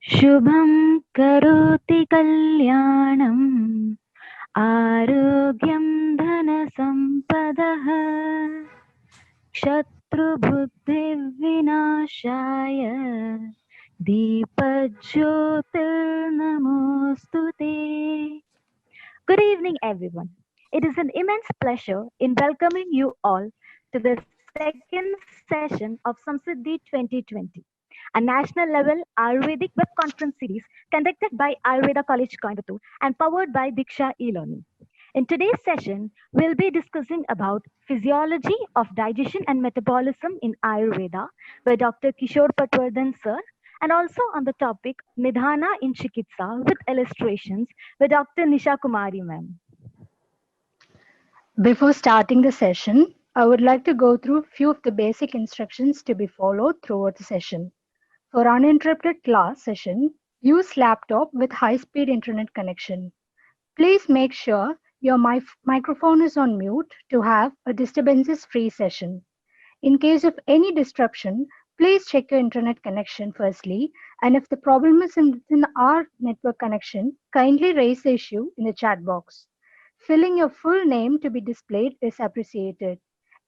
शुभं करोति कल्याणं आरोग्यं धनसम्पदः शत्रुबुद्धिविनाशाय दीपज्योतिर्नमोऽस्तुते. Good evening, everyone. It is an immense pleasure in welcoming you all to the second session of SAMSIDDHI 2020, a national level Ayurvedic web conference series conducted by Ayurveda College Coimbatore and powered by DIKSHA e-learning. In today's session, we'll be discussing about physiology of digestion and metabolism in Ayurveda by Dr. Kishore Patwardhan sir, and also on the topic Nidhana in Chikitsa with illustrations by Dr. Nisha Kumari ma'am. Before starting the session, I would like to go through a few of the basic instructions to be followed throughout the session. For uninterrupted class session, use laptop with high-speed internet connection. Please make sure your microphone is on mute to have a disturbances-free session. In case of any disruption, please check your internet connection firstly, and if the problem is within our network connection, kindly raise the issue in the chat box. Filling your full name to be displayed is appreciated.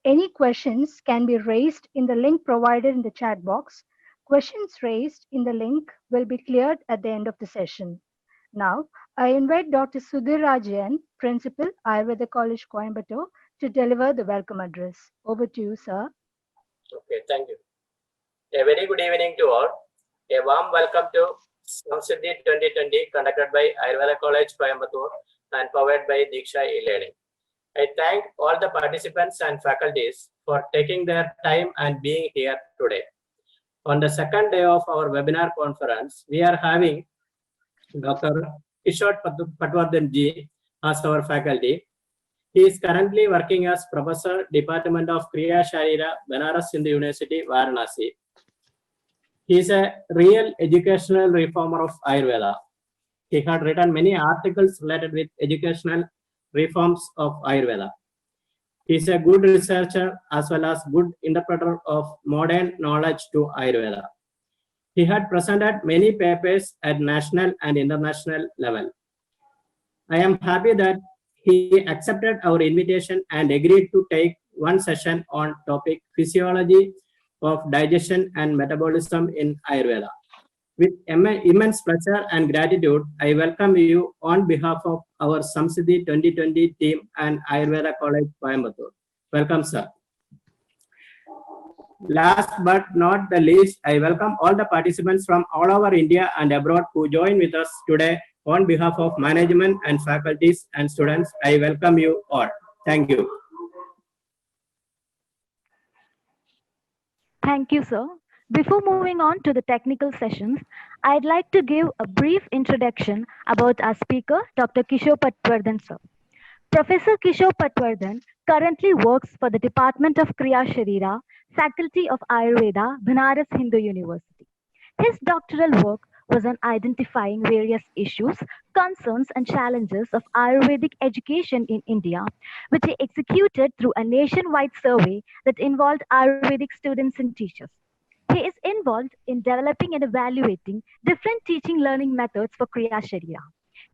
Any questions can be raised in the link provided in the chat box. Questions raised in the link will be cleared at the end of the session. Now, I invite Dr. Sudhir Rajan, Principal, Ayurveda College, Coimbatore, to deliver the welcome address. Over to you, sir. Okay, thank you. A very good evening to all. A warm welcome to SAMSIDDHI 2020 conducted by Ayurveda College, Coimbatore and powered by DIKSHA e-learning. I thank all the participants and faculties for taking their time and being here today. On the second day of our webinar conference, we are having Dr. Kishore Patwardhan ji as our faculty. He is currently working as Professor, Department of Kriya Sharira, Banaras Hindu University, Varanasi. He is a real educational reformer of Ayurveda. He had written many articles related with educational reforms of Ayurveda. He is a good researcher as well as good interpreter of modern knowledge to Ayurveda. He had presented many papers at national and international level. I am happy that he accepted our invitation and agreed to take one session on topic physiology of digestion and metabolism in Ayurveda. With immense pleasure and gratitude, I welcome you on behalf of our SAMSIDDHI 2020 team and Ayurveda College, Coimbatore. Welcome, sir. Last but not the least, I welcome all the participants from all over India and abroad who join with us today on behalf of management and faculties and students. I welcome you all. Thank you. Thank you, sir. Before moving on to the technical sessions, I'd like to give a brief introduction about our speaker, Dr. Kishore Patwardhan, sir. Professor Kishore Patwardhan currently works for the Department of Kriya Sharira, Faculty of Ayurveda, Banaras Hindu University. His doctoral work was on identifying various issues, concerns, and challenges of Ayurvedic education in India, which he executed through a nationwide survey that involved Ayurvedic students and teachers. He is involved in developing and evaluating different teaching learning methods for Kriya Sharira.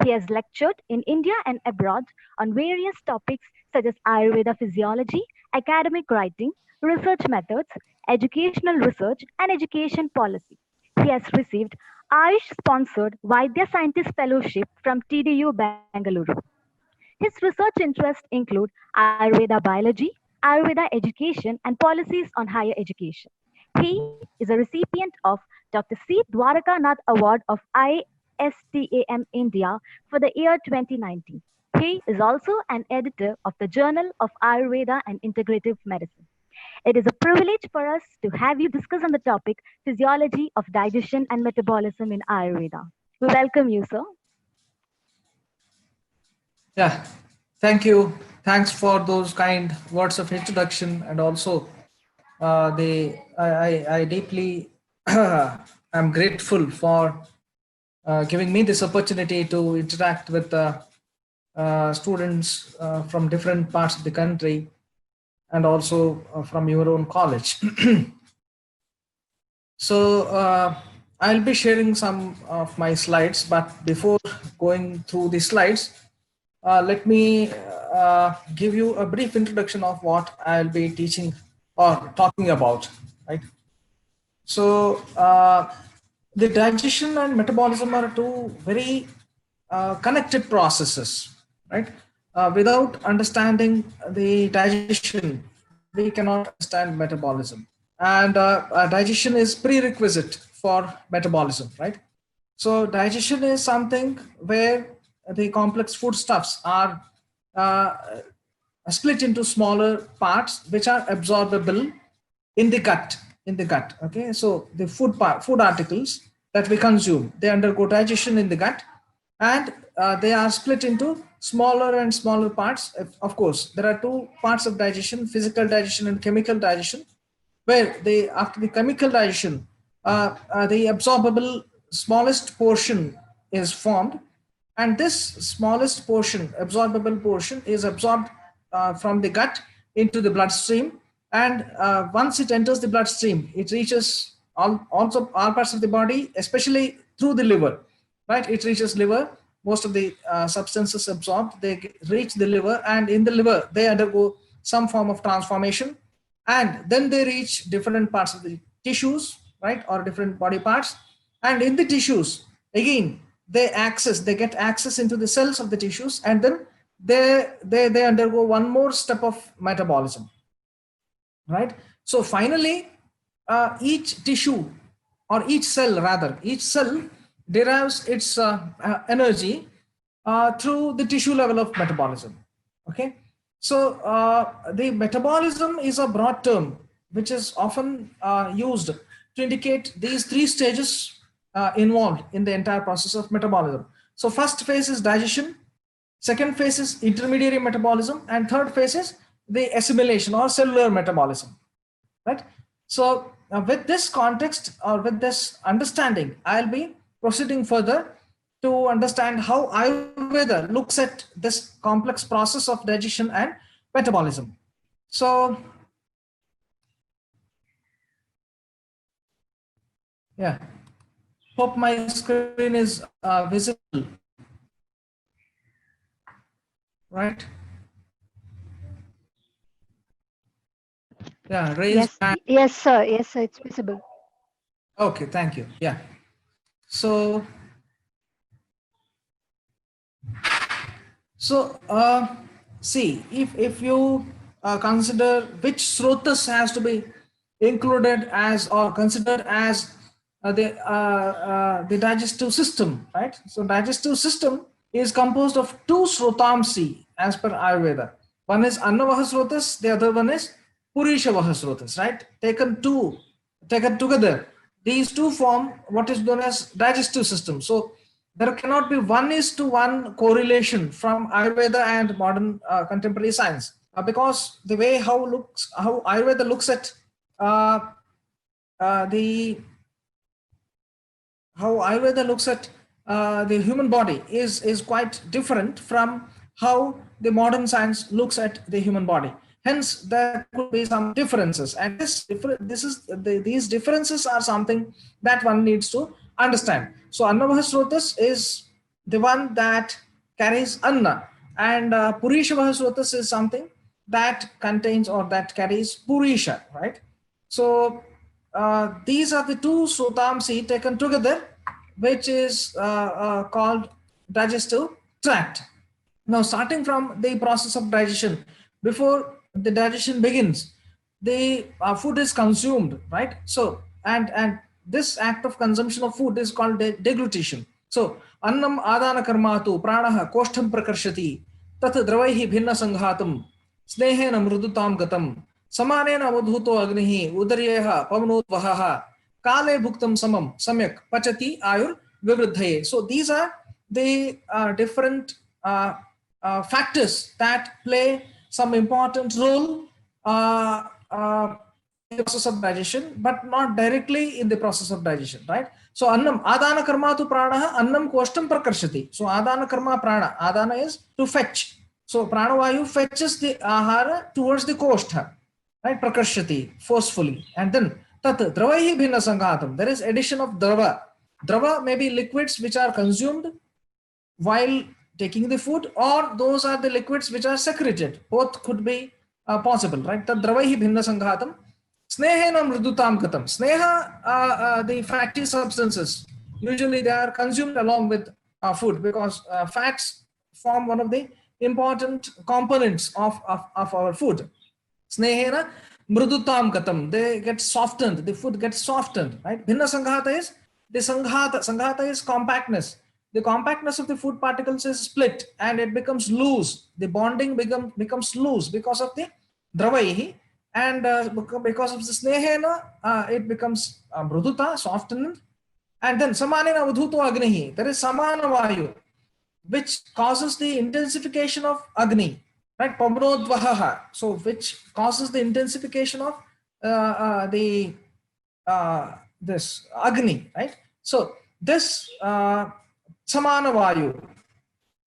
He has lectured in India and abroad on various topics such as Ayurveda physiology, academic writing, research methods, educational research, and education policy. He has received Ayush-sponsored Vaidya Scientist Fellowship from TDU Bangalore. His research interests include Ayurveda biology, Ayurveda education, and policies on higher education. He is a recipient of Dr. C. Dwaraka Nath Award of ISTAM India for the year 2019. He is also an editor of the Journal of Ayurveda and Integrative Medicine. It is a privilege for us to have you discuss on the topic physiology of digestion and metabolism in Ayurveda. We welcome you, sir. Yeah, thank you. Thanks for those kind words of introduction, and also I deeply am grateful for giving me this opportunity to interact with students from different parts of the country and also from your own college. So I'll be sharing some of my slides, but before going through the slides, let me give you a brief introduction of what I'll be teaching or talking about, right? So the digestion and metabolism are two very connected processes, right? Without understanding the digestion, we cannot understand metabolism. And digestion is prerequisite for metabolism, right? So digestion is something where the complex foodstuffs are uh, split into smaller parts which are absorbable in the gut. Okay, so the food articles that we consume, they undergo digestion in the gut, and they are split into smaller and smaller parts. Of course, there are two parts of digestion: physical digestion and chemical digestion, where they, after the chemical digestion, the absorbable smallest portion is formed, and this smallest portion, absorbable portion, is absorbed from the gut into the bloodstream. And once it enters the bloodstream, it reaches also all parts of the body, especially through the liver, right? It reaches liver. Most of the substances absorbed, they reach the liver, and in the liver they undergo some form of transformation, and then they reach different parts of the tissues, right, or different body parts. And in the tissues, again, they get access into the cells of the tissues, and then they undergo one more step of metabolism, right? So finally, each tissue, or each cell rather, each cell derives its energy through the tissue level of metabolism. Okay, so the metabolism is a broad term which is often used to indicate these three stages involved in the entire process of metabolism. So first phase is digestion, second phase is intermediary metabolism, and third phase is the assimilation or cellular metabolism, right? So with this context, or with this understanding, I'll be proceeding further to understand how Ayurveda looks at this complex process of digestion and metabolism. So yeah, hope my screen is visible, right? Yeah, raise hand. Yes, sir. Yes, sir. It's visible. Okay, thank you. Yeah. So see, if you consider which srotas has to be included as, or considered as the digestive system, right? So digestive system is composed of two srotamsi as per Ayurveda. One is Annavaha srotas, the other one is Purishavaha srotas, right? Taken together, these two form what is known as digestive system. So there cannot be 1:1 correlation from Ayurveda and modern contemporary science, because the way how Ayurveda looks at the human body is quite different from how the modern science looks at the human body. Hence, there could be some differences, and these differences are something that one needs to understand. So, Annavaha Srotas is the one that carries Anna, and Purishavaha Srotas is something that contains, or that carries Purisha, right? So, these are the two Srotamsi taken together, which is called digestive tract. Now, starting from the process of digestion, before the digestion begins, the food is consumed, right? So, and this act of consumption of food is called deglutition. So, annam adana karmatu pranaha koshtam prakarshati tat dravaihi bhinna sanghatam snehena mrudutam gatam samanena avadhuto agnihi udaryeha pavnodvaha kale bhuktam samam samyak pachati ayur vivruddhaye. So, these are the different factors that play some important role in the process of digestion, but not directly in the process of digestion, right? So annam adana karma tu prana, annam koshtam prakarshati. So adana karma prana, adana is to fetch. So pranavayu fetches the ahara towards the koshtha, right? Prakarshati, forcefully. And then tat dravaihi bhinna sanghatam, there is addition of drava Drava may be liquids which are consumed while taking the food, or those are the liquids which are secreted. Both could be possible, right? Tad dravaihi bhinna sanghatam. Snehena mrudutam gatam. Sneha, the fatty substances, usually they are consumed along with food, because fats form one of the important components of our food. Snehena mrudutam gatam. They get softened, the food gets softened, right? Bhinna sanghata is the sanghata is compactness. The compactness of the food particles is split and it becomes loose. The bonding becomes loose because of the dravaihi, and because of the snehena, it becomes mruduta, softened. And then samanena udhuto agnihi, there is samana vayu, which causes the intensification of agni, right? Pavnodvaha, so which causes the intensification of the this agni, right? So this samana vayu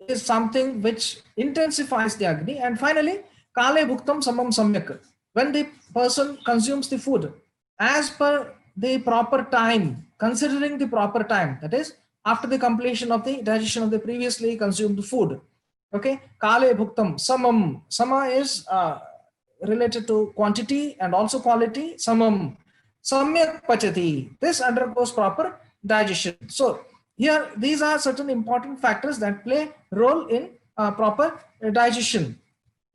is something which intensifies the agni. And finally, kale bhuktam samam samyak, when the person consumes the food as per the proper time, considering the proper time, that is after the completion of the digestion of the previously consumed food. Okay, kale bhuktam samam. Sama is related to quantity and also quality. Samam samyak pachati, this undergoes proper digestion. So here these are certain important factors that play role in proper digestion.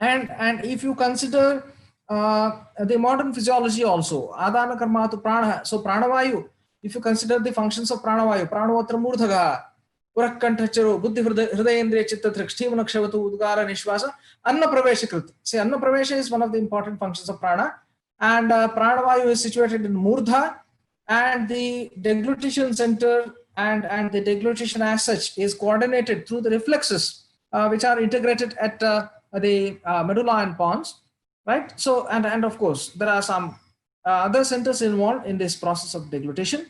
And if you consider the modern physiology also, adana karma to prana, so pranavayu, if you consider the functions of pranavayu, pranavatra murdhaga, urakkanthacharo, buddhi hridayendriya chitta trikshtiva nakshavatu udgara nishvasa, anna praveshakrit. See, anna pravesha is one of the important functions of prana, and pranavayu is situated in murdha, and the deglutition center and the deglutition as such is coordinated through the reflexes which are integrated at the medulla and pons, right? So and of course there are some other centers involved in this process of deglutition.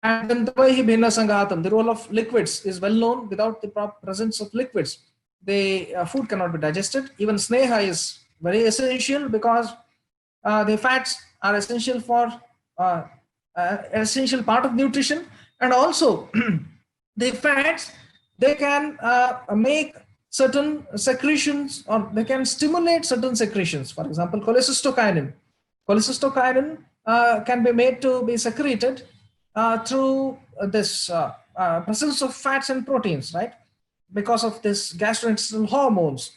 And then the role of liquids is well known. Without the presence of liquids, the food cannot be digested. Even sneha is very essential, because the fats are essential for essential part of nutrition. And also the fats, they can make certain secretions, or they can stimulate certain secretions. For example, cholecystokinin can be made to be secreted through this presence of fats and proteins, right? Because of this gastrointestinal hormones,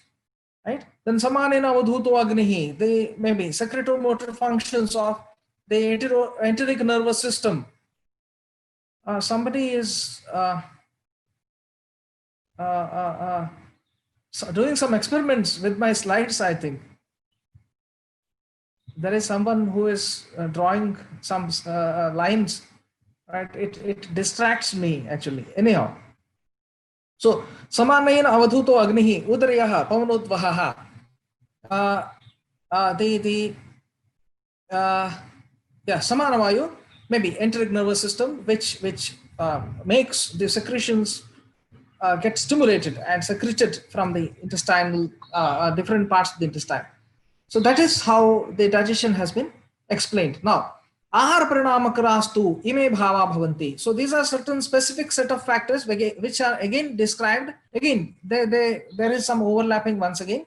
right? Then samanena udhuto agnihi, they may be secretomotor functions of the enteric nervous system. Somebody is doing some experiments with my slides, I think. There is someone who is drawing some lines, right? It distracts me actually. Anyhow, so samanena avadhuto agnihi udaryaha pavanodvaha, samanavayu, maybe enteric nervous system, which makes the secretions get stimulated and secreted from the intestinal different parts of the intestine. So that is how the digestion has been explained. Now, ahara parinamakarastu ime bhava bhavanti. So these are certain specific set of factors which are again described. Again, there is some overlapping once again.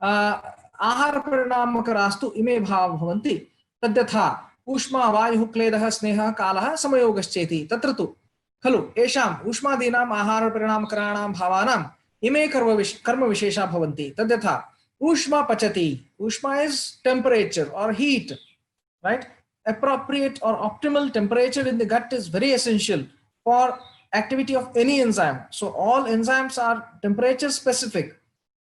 Ahara parinamakarastu ime bhava bhavanti. Tadyatha ऊष्मा वायु क्लेदः स्नेहः कालः समयोगश्चेति तत्र तु खलु एषाम् ऊष्मादीनाम् आहार परिणामकराणां भावानाम् इमे कर्म विशेषा भवन्ति. तद्यथा ऊष्मा पचति, ऊष्मा is temperature or heat, right? Appropriate or optimal temperature in the gut is very essential for activity of any enzyme. So all enzymes are temperature specific,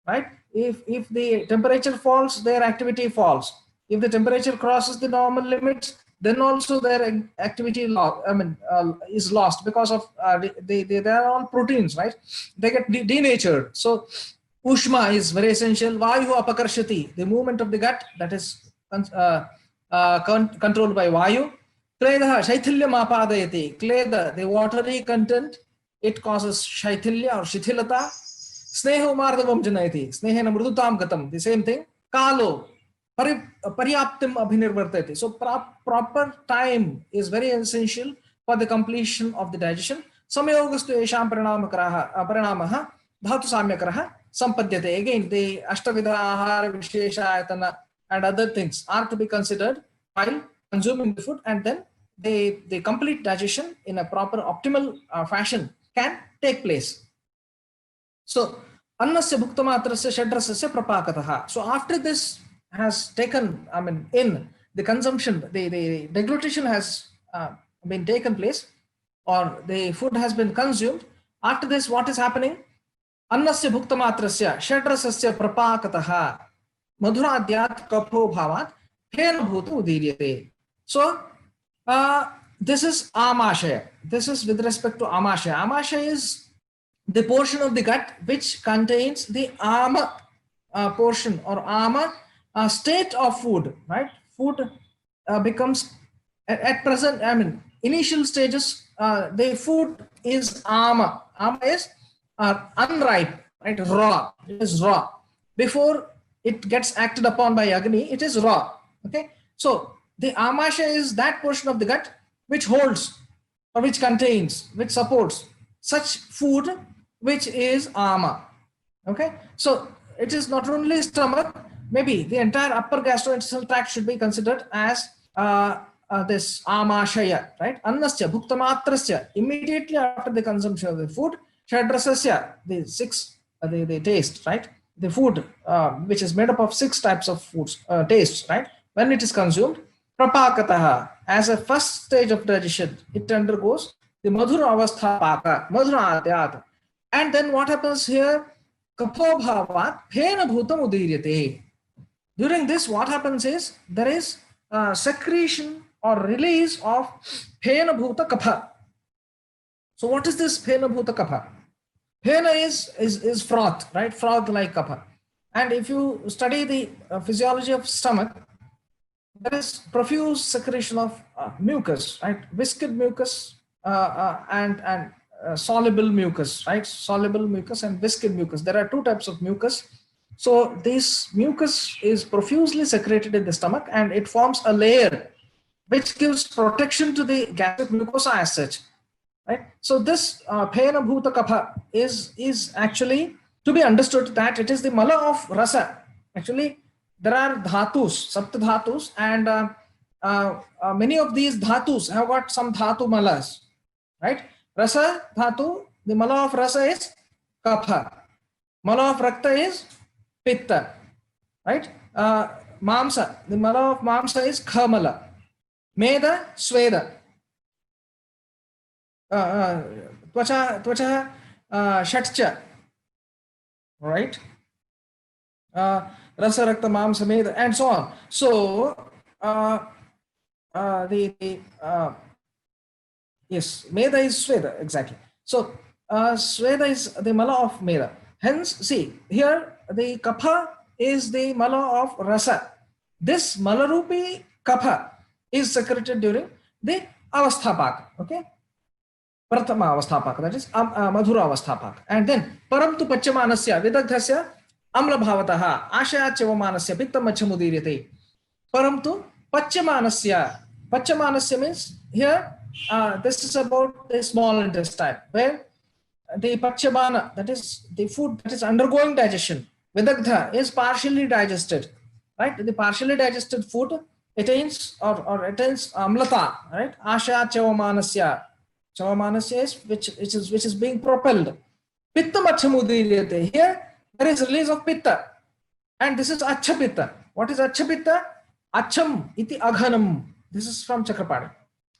right? If the temperature falls, their activity falls. If the temperature crosses the normal limits, then also their activity is lost, because of they are all proteins, right? They get denatured. So ushma is very essential. Vayu apakarshati, the movement of the gut, that is controlled by vayu. Kledah shaithilyam apadayati, kleda, the watery content, it causes shaithilya or shithilata. Sneho mardavam janayati, snehena mrudutam gatam, the same thing. Kalo, paryaptim abhinirvartati. So proper time is very essential for the completion of the digestion. Samyogastu esham parinamah dhatu samyakarah sampadhyate. Again, the Ashtavidha Ahara Vishesha Ayatana and other things are to be considered while consuming the food, and then the complete digestion in a proper optimal fashion can take place. So annasya bhuktamatrasya shadrasya prapakatah. So after this has taken, in the consumption, the deglutition has been taken place, or the food has been consumed. After this, what is happening? Annasya bhuktamatrasya shadrasya prapakatah madhuradyat kapho bhavat phena bhuta udiryate. So this is amashaya. This is with respect to amashaya. Amashaya is the portion of the gut which contains the ama portion or ama state of food, right? Food becomes at present, initial stages, the food is ama. Ama is unripe, right? Raw. It is raw. Before it gets acted upon by Agni, it is raw. Okay. So the amasha is that portion of the gut which holds or which contains, which supports such food which is ama. Okay. So it is not only stomach, maybe the entire upper gastrointestinal tract should be considered as this amashaya, right? Annasya bhuktamatrasya, immediately after the consumption of the food, shadrasasya, the six, the taste, right? The food which is made up of 6 types of foods, tastes, right? When it is consumed, prapakataha, as a first stage of digestion, it undergoes the madhura avastha paka, madhura adyat. And then what happens here? Kapho bhavat phena bhutam udiryate. During this, what happens is there is secretion or release of phena bhuta kapha. So what is this phena bhuta kapha? Phena is froth, right? Froth like kapha. And if you study the physiology of stomach, there is profuse secretion of mucus, right? Viscid mucus and soluble mucus, right? Soluble mucus and viscid mucus. There are 2 types of mucus. So this mucus is profusely secreted in the stomach, and it forms a layer which gives protection to the gastric mucosa as such, right? So this phena bhuta kapha is actually to be understood that it is the mala of rasa. Actually, there are dhatus, sapta dhatus, and many of these dhatus have got some dhatu malas, right? Rasa dhatu, the mala of rasa is kapha. Mala of rakta is pitta, right? Mamsa, the mala of mamsa is khamala. Meda, sweda. Tvacha, shatcha, right? Rasa, rakta, mamsa, meda, and so on. So, yes, meda is sweda, exactly. So, sweda is the mala of meda. Hence, see, here the kapha is the mala of rasa. This malarupi kapha is secreted during the avasthapaka, okay? Prathama avasthapaka, that is madhura avasthapaka. And then paramtu pachamanasya vidagdhasya amla bhavataha ashaya chavamanasya pitta machamudiryate. Paramtu pachamanasya means here this is about the small intestine, where the pachamana, that is the food that is undergoing digestion, vidagdha, is partially digested, right? The partially digested food attains or attains amlata, right? Asha chavamanasya. Chavamanasya is which is being propelled. Pitta machamudiryate. Here there is release of pitta, and this is acha pitta. What is acha pitta? Acham iti aghanam. This is from Chakrapani.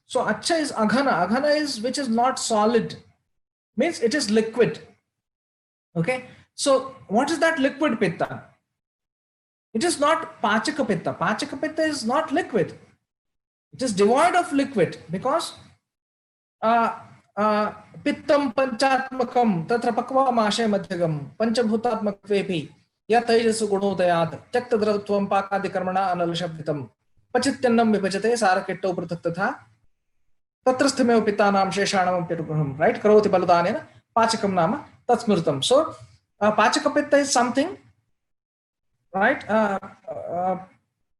So acha is aghana. Aghana is which is not solid, means it is liquid. Okay. So what is that liquid pitta? It is not pachaka pitta. Pachaka pitta is not liquid. It is devoid of liquid because pittam panchatmakam tatra pakva mashay madhyagam panchabhutatmakvepi yataijasu gunodayat tyakta dravtvam pakadikarmana analashabditam pachityannam vibhajate saraketto prataktatha tatrasthameva pittanam sheshanam apyarugraham, right? Karoti baladhanena pachakam nama tatsmritam. So pachaka pitta is something, right?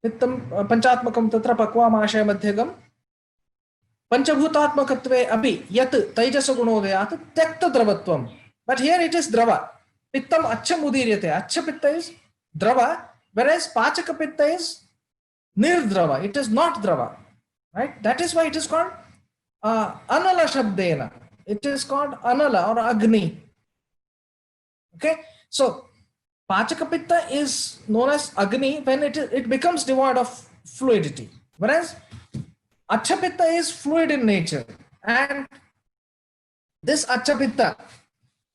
Pittam panchatmakam tatra pakva mashay madhyagam Panchabhutatmakatve abhi yat taijasa gunodayat tyakta dravatvam. But here it is drava. Pittam acha mudiryate. Acha pitta is drava, whereas pachaka pitta is nirdrava. It is not drava. Right? That is why it is called anala shabdena. It is called anala or agni. Okay? So pachaka pitta is known as agni when it becomes devoid of fluidity. Whereas acha pitta is fluid in nature. And this acha pitta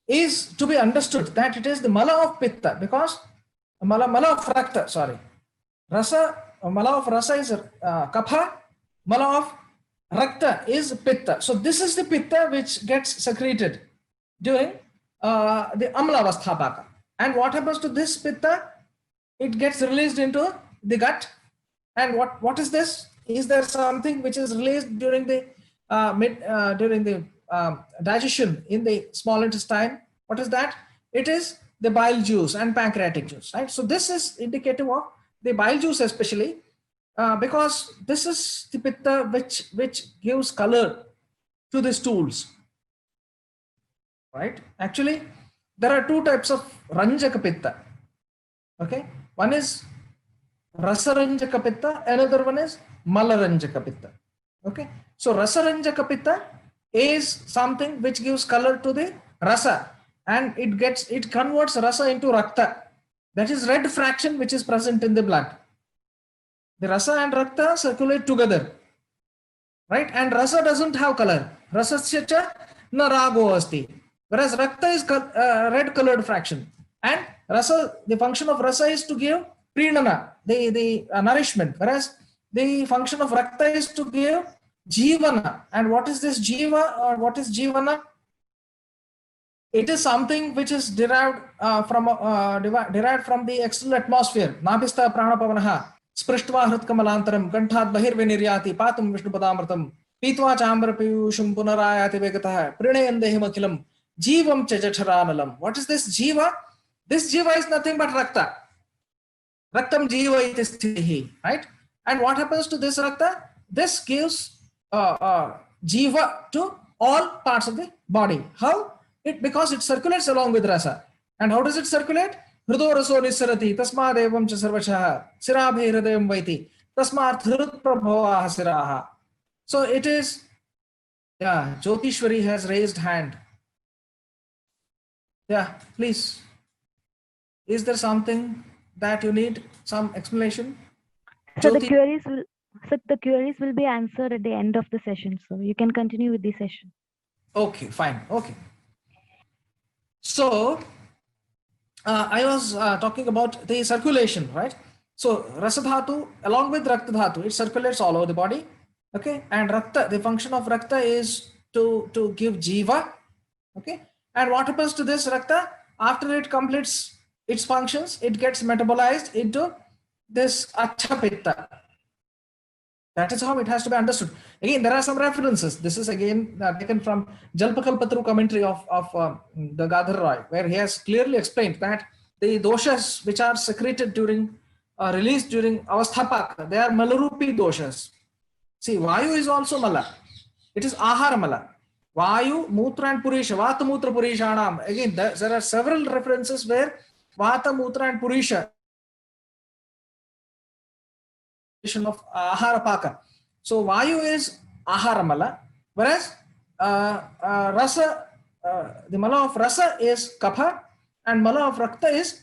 is to be understood that it is the mala of pitta, because mala of rakta, sorry. Rasa, mala of rasa is kapha, mala of rakta is pitta. So this is the pitta which gets secreted during the amlavasthapaka. And what happens to this pitta? It gets released into the gut. And what is this? Is there something which is released during the digestion in the small intestine? What is that? It is the bile juice and pancreatic juice, right? So this is indicative of the bile juice, especially because this is the pitta which gives color to the stools, right? Actually, there are two types of ranjaka pitta. Okay, one is rasaranjaka pitta, another one is malaranjaka pitta. Okay, so rasaranjaka pitta is something which gives color to the rasa, and it converts rasa into rakta. That is red fraction which is present in the blood. The rasa and rakta circulate together, right? And rasa doesn't have color. Rasasya cha na rago asti. Whereas rakta is red colored fraction. And rasa, the function of rasa is to give prinana, the nourishment. Whereas the function of rakta is to give jivana. And what is this jiva, or what is jivana? It is something which is derived from the external atmosphere. Nabhistha pranapavanaha sprishtva hritkamalantaram kanthat bahirveniryati patum vishnupadamratam pitva chambra piyusham punarayati vegatah prinayandehim akhilam jivam chajacharanalam. What is this jiva? This jiva is nothing but rakta. Raktam jiva iti sthihi, right? And what happens to this rakta? This gives jiva to all parts of the body. How? Because it circulates along with rasa. And how does it circulate? Hrido raso nisarati tasmad evam cha sarvashah sirabhe hridayam vaiti tasmad hrid prabhavaha siraha. So it is, yeah, Jyotishwari has raised hand. Yeah, please. Is there something that you need some explanation? So the queries will be answered at the end of the session. So you can continue with the session. Okay, fine. Okay. So I was talking about the circulation, right? So rasadhatu along with rakta dhatu, it circulates all over the body. Okay, and rakta, the function of rakta is to give jiva. Okay, and what happens to this rakta? After it completes its functions, it gets metabolized into this acha pitta. That is how it has to be understood. Again, there are some references. This is again taken from Jalpakalpatru commentary of the Gadhar Roy, where he has clearly explained that the doshas which are secreted during released during avasthapaka, they are malarupi doshas. See, vayu is also mala. It is ahara mala. Vayu, mutra and purisha, vata mutra purishanam. Again, there are several references where vata, mutra and purisha of ahara paka. So vayu is ahara mala, whereas rasa, the mala of rasa is kapha, and mala of rakta is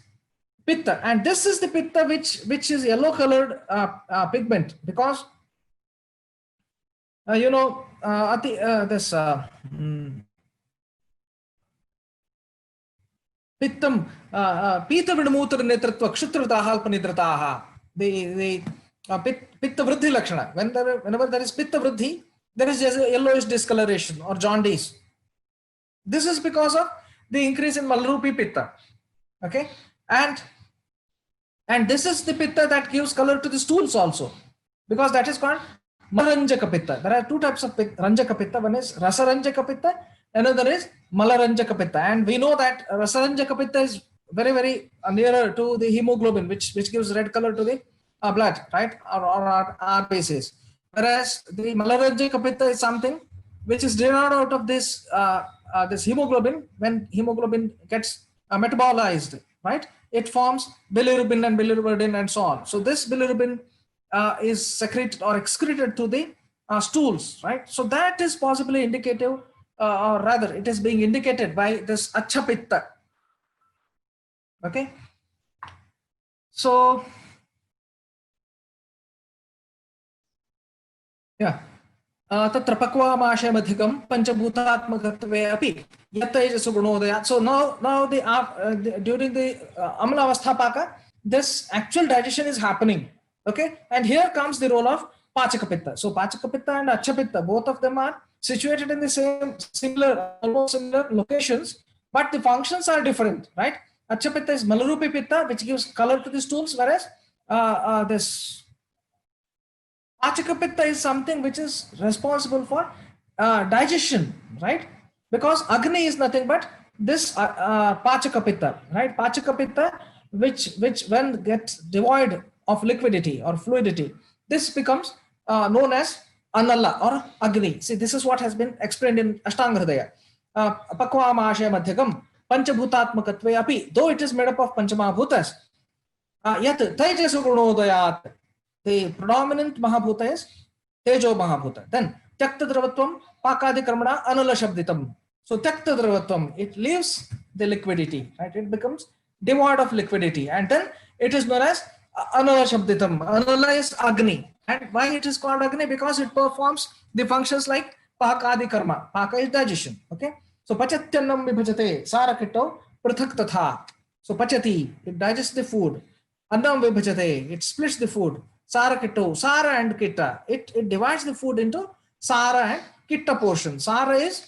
pitta. And this is the pitta which is yellow colored pigment, because you know this pittam pita vidamutra netratva kshutrataha alpanidrataha. The pitta vruddhi lakshana. Whenever there is pitta vruddhi, there is just a yellowish discoloration or jaundice. This is because of the increase in malarupi pitta. Okay, and this is the pitta that gives color to the stools also, because that is called malaranjaka pitta. There are two types of ranjaka pitta. One is rasaranjaka pitta, another is malaranjaka pitta. And we know that rasaranjaka pitta is very nearer to the hemoglobin, which gives red color to the blood, right, or our bases. whereas the Malarajika Pitta is something which is derived out of this this hemoglobin. When hemoglobin gets metabolized, right, it forms bilirubin and bilirubin and so on. So this bilirubin is secreted or excreted to the stools, right? So that is possibly indicative, or rather it is being indicated by this Acha Pitta. Okay, so yeah, तत्र पक्वामाशयमधिकं पंचभूतात्मकत्वे अपि यत्तेजसो गुणोदयात्. So now the during the amla avasthapaka, this actual digestion is happening. Okay, and here comes the role of Pachaka Pitta. So Pachaka Pitta and Acha Pitta, both of them are situated in the same almost similar locations, but the functions are different, right? Acha Pitta is Malarupi Pitta, which gives color to the stools, whereas this Pachaka Pitta is something which is responsible for digestion, right? Because Agni is nothing but this Pachaka Pitta, right? Pachaka Pitta, which when gets devoid of liquidity or fluidity, this becomes known as Anala or Agni. See, this is what has been explained in Ashtanga Hridaya. Pakvamashaya Madhyakam Panchabhutatmakatve api, though it is made up of Panchamahabhutas, yat Tejasu Gunodayat, the predominant Mahabhuta is Tejo Mahabhuta. Then Tyakta Dravatvam Pakadi Karmana Anala Shabditam. So Tyakta Dravatvam, it leaves the liquidity, right? It becomes devoid of liquidity, and then it is known as Anala Shabditam. Anala is Agni. And why it is called Agni? Because it performs the functions like Pakadi Karma. Paka is digestion. Okay. So Pachatyannam Vibhajate Sarakito Prathak Tatha. So Pachati, it digests the food. Annam Vibhajate, it splits the food. Sarakito, Sara and Kitta, it divides the food into Sara and Kitta portion. Sara is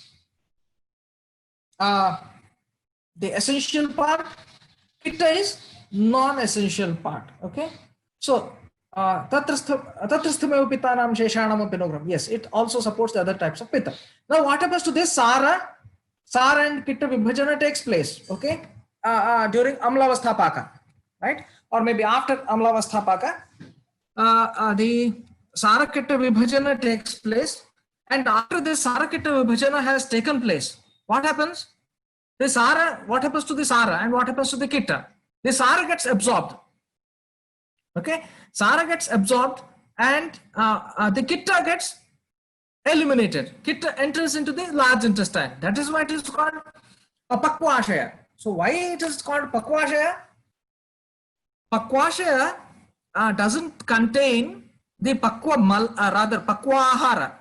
the essential part. Kitta is non-essential part. Okay. So Tatrasthameva Pittanam Sheshanam Pinogram. Yes, it also supports the other types of Pitta. Now what happens to this Sara and Kitta Vibhajana takes place, okay, during Amlavasthapaka, right? Or maybe after Amlavasthapaka, the Sarakita Vibhajana takes place, and after this Sarakita Vibhajana has taken place, what happens? The Sara, what happens to the Sara and what happens to the Kitta? The Sara gets absorbed. Okay, Sara gets absorbed and the Kitta gets eliminated. Kitta enters into the large intestine. That is why it is called a Pakvashaya. So why it is called Pakvashaya? Pakvashaya doesn't contain the Pakwa rather Pakwa Ahara.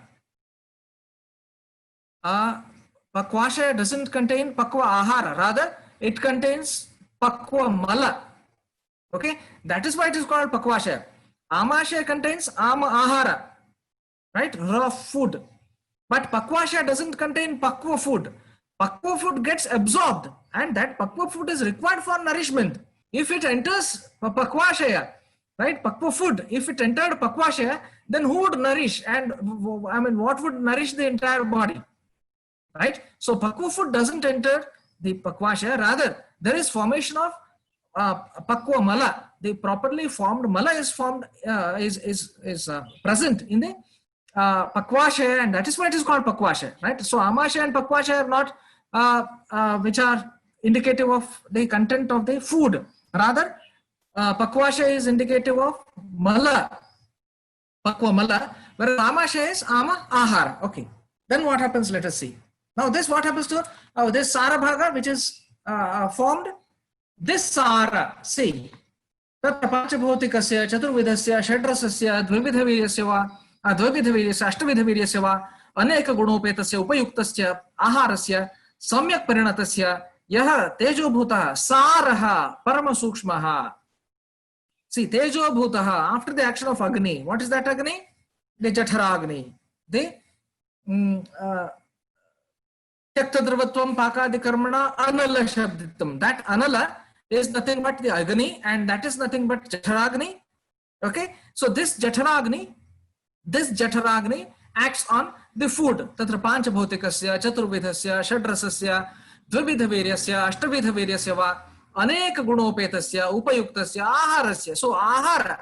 Pakvashaya doesn't contain Pakwa Ahara, rather it contains Pakwa Mala. Okay, that is why it is called Pakvashaya. Amashaya contains Ama Ahara, right? Raw food. But Pakvashaya doesn't contain Pakwa food. Pakwa food gets absorbed, and that Pakwa food is required for nourishment. If it enters Pakvashaya, right? Pakwa food, if it entered Pakvashaya, then who would nourish? And I mean, what would nourish the entire body? Right? So Pakwa food doesn't enter the Pakvashaya, rather there is formation of Pakwa Mala. The properly formed Mala is formed, is present in the Pakvashaya, and that is why it is called Pakvashaya, right? So Amashaya and Pakvashaya are not which are indicative of the content of the food. Rather, Pakvashaya is indicative of Mala, Pakwa Mala, whereas Amashaya is Ama Ahara. Okay. Then what happens? Let us see. Now this, what happens to this Sara Bhaga, which is formed? This Sara, see, Tatra Panchabhautikasya, Chaturvidasya, Shadrasasya, Dvividhaviryasya va, Dvividhaviryasya, Ashtavidhaviryasya va, Aneka Gunopetasya, Upayuktasya, Aharasya, Samyak Parinatasya, Yaha Tejo Bhutaha, Saraha, Parama Sukshmaha. See, Tejo Bhutaha, after the action of Agni, what is that Agni? The Jatharagni. The Tyaktadravatvam Pakadi Karmana Anala Shabditam. That Anala is nothing but the Agni, and that is nothing but Jatharagni. Okay, so this Jatharagni acts on the food. Tatra Panchabhautikasya, Chaturvidhasya, Shadrasasya, Dvividhaviryasya, Ashtavidhaviryasya va, Aneka Gunopetasya, Upayuktasya, Aharasya. So Ahara,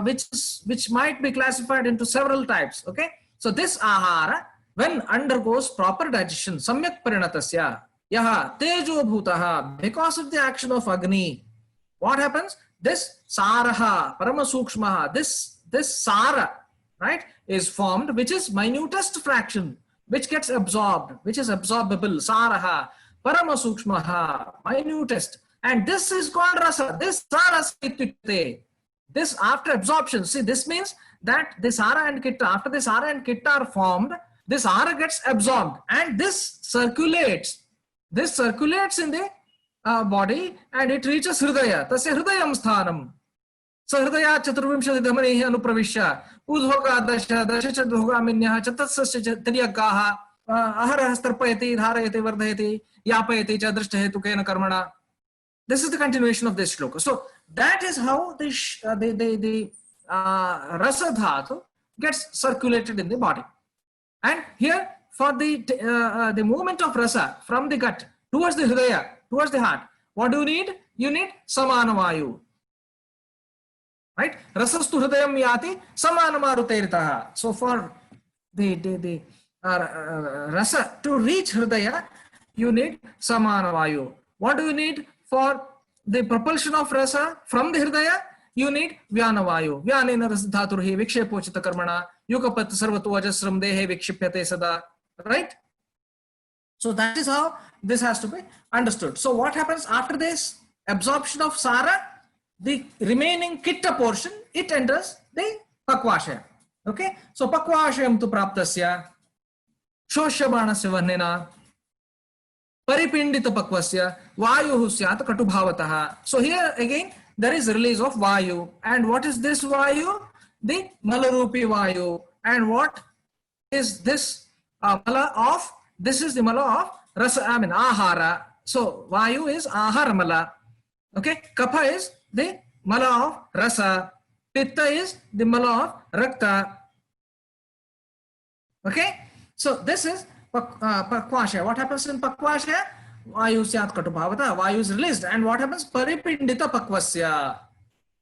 which might be classified into several types. Okay, so this ahara, when undergoes proper digestion, samyak parinatasya yaha tejo bhutaha, because of the action of Agni, what happens? This saraha parama sukshmaha, this sara, right, is formed, which is minutest fraction, which gets absorbed, which is absorbable. Saraha parama sukshmaha, minutest, and this is called rasa. This sarasa ityukte. This after absorption, see, this means that the sara and kitta, after the sara and kitta are formed, this sara gets absorbed and this circulates in the body, and it reaches hridaya. Tasya hridayam sthanam. So hridaya chaturvimshati dhamanihi anupravisya udhoga dasha dasha dhogaminyaha chatatsasya triyagaha ahara starpayati dharayati vardhayati yapayati cha drishtahetukena karmana. This is the continuation of this shloka. So that is how the rasa dhatu gets circulated in the body. And here, for the movement of rasa from the gut towards the hridaya, towards the heart, what do you need? You need samanavayu. Right? Rasastu hridayam yati samanamaruteritaha. So for the rasa to reach hridaya, you need samanavayu. What do you need for the propulsion of rasa from the hridaya? You need vyanavayu. Vyanena rasadhaturhi vikshepochita karmana yukapat sarvatu ajasram dehe vikshipyate sada. Right? So that is how this has to be understood. So what happens after this absorption of sara? The remaining kitta portion, it enters the pakvashaya. Okay? So pakvashayam tu praptasya shoshabanasya varnena paripindita pakvasya vayuhu syat katubhavataha. So here again there is release of vayu. And what is this vayu? The malarupi vayu. And what is this mala of? This is the mala of rasa, I mean ahara. So vayu is ahara mala. Okay, kapha is the mala of rasa, pitta is the mala of rakta. Okay, so this is pakvashaya. What happens in pakvashaya? Vayu syat katubhavata, vayu is released. And what happens? Paripindita pakvasya.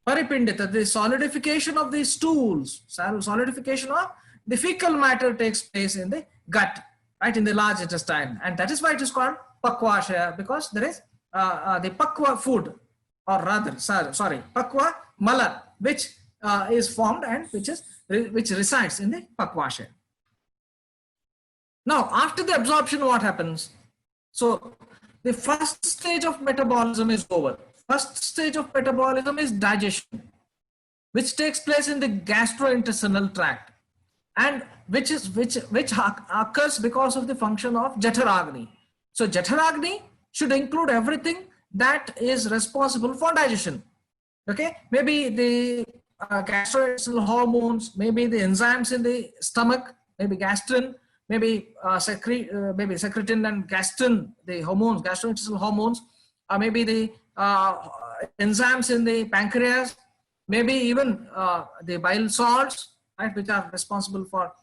Paripindita, the solidification of the stools, solidification of the fecal matter takes place in the gut, right, in the large intestine. And that is why it is called pakvashaya, because there is the pakva food, or rather, sorry, pakva mala, which is formed and which resides in the pakvashaya. Now, after the absorption, what happens? So, the first stage of metabolism is over. First stage of metabolism is digestion, which takes place in the gastrointestinal tract, and which occurs because of the function of Jatharagni. So, Jatharagni should include everything that is responsible for digestion. Okay, maybe the gastrointestinal hormones, maybe the enzymes in the stomach, maybe gastrin, maybe maybe secretin and gastrin, the hormones, gastrointestinal hormones, maybe the enzymes in the pancreas, maybe even the bile salts, right, which are responsible for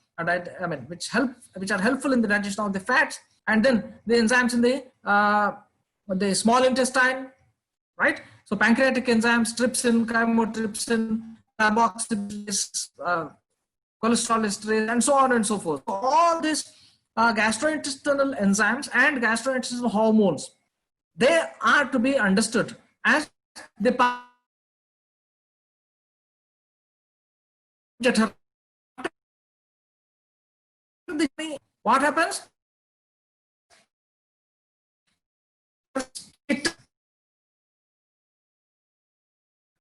which are helpful in the digestion of the fats, and then the enzymes in the small intestine, right? So pancreatic enzymes, trypsin, chymotrypsin, carboxylase, cholesterol esterase, and so on and so forth. So all these gastrointestinal enzymes and gastrointestinal hormones, they are to be understood as the what happens?